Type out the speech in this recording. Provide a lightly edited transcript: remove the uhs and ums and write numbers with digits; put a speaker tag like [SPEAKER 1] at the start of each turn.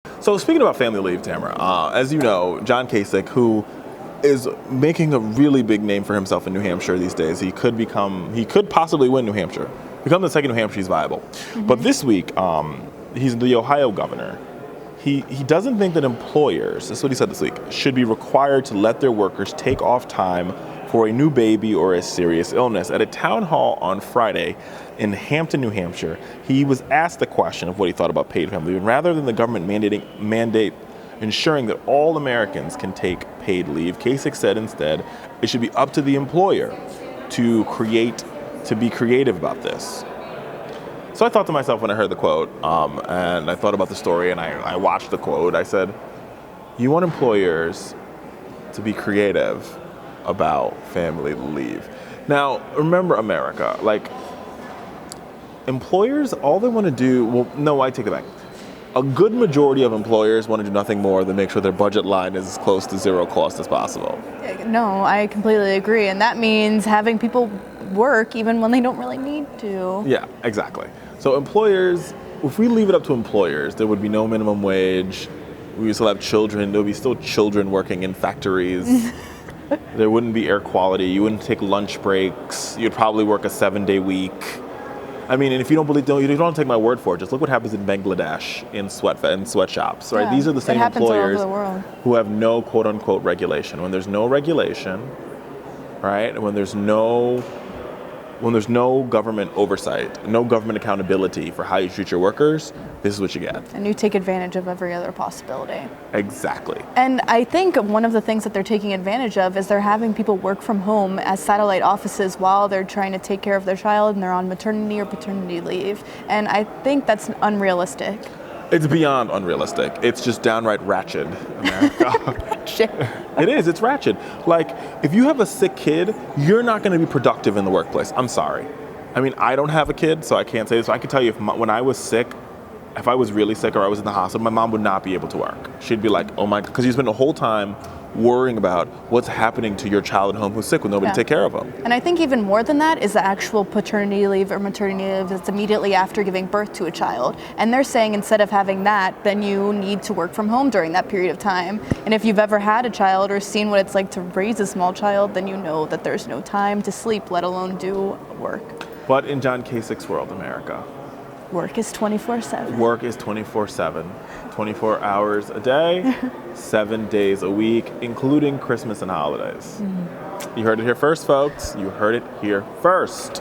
[SPEAKER 1] So speaking about family leave, Tamara, as you know, John Kasich, who is making a really big name for himself in New Hampshire these days, he could possibly win New Hampshire, become the second New Hampshire he's viable. Mm-hmm. But this week, he's the Ohio governor. He doesn't think that employers, that's what he said this week, should be required to let their workers take off time for a new baby or a serious illness. At a town hall on Friday in Hampton, New Hampshire, he was asked the question of what he thought about paid family leave. And rather than the government mandate ensuring that all Americans can take paid leave, Kasich said instead it should be up to the employer to be creative about this. So I thought to myself when I heard the quote, and I thought about the story, and I watched the quote, I said, you want employers to be creative about family leave. Now, remember America, like, employers, all they want to do, well, no, I take it back. A good majority of employers want to do nothing more than make sure their budget line is as close to zero cost as possible.
[SPEAKER 2] No, I completely agree. And that means having people work even when they don't really need to.
[SPEAKER 1] Yeah, exactly. So employers, if we leave it up to employers, there would be no minimum wage. We would still have children. There would be still children working in factories. There wouldn't be air quality. You wouldn't take lunch breaks. You'd probably work a 7-day week. I mean, and if you don't believe, you don't take my word for it. Just look what happens in Bangladesh in sweatshops, right?
[SPEAKER 2] Yeah,
[SPEAKER 1] these are the same employers
[SPEAKER 2] all over the world.
[SPEAKER 1] Who have no quote unquote regulation. When there's no regulation, right? When there's no government oversight, no government accountability for how you treat your workers, this is what you get.
[SPEAKER 2] And you take advantage of every other possibility.
[SPEAKER 1] Exactly.
[SPEAKER 2] And I think one of the things that they're taking advantage of is they're having people work from home as satellite offices while they're trying to take care of their child and they're on maternity or paternity leave. And I think that's unrealistic.
[SPEAKER 1] It's beyond unrealistic. It's just downright ratchet, America.
[SPEAKER 2] Ratchet.
[SPEAKER 1] It is. It's ratchet. Like, if you have a sick kid, you're not going to be productive in the workplace. I'm sorry. I mean, I don't have a kid, so I can't say this. So I can tell you, when I was sick, if I was really sick or I was in the hospital, my mom would not be able to work. She'd be like, oh my, because you spend the whole time worrying about what's happening to your child at home who's sick with nobody to take care of them.
[SPEAKER 2] And I think even more than that is the actual paternity leave or maternity leave that's immediately after giving birth to a child. And they're saying instead of having that, then you need to work from home during that period of time. And if you've ever had a child or seen what it's like to raise a small child, then you know that there's no time to sleep, let alone do work.
[SPEAKER 1] But in John Kasich's world, America,
[SPEAKER 2] work is 24/7.
[SPEAKER 1] Work is 24/7. 24 hours a day, 7 days a week, including Christmas and holidays. Mm-hmm. You heard it here first, folks. You heard it here first.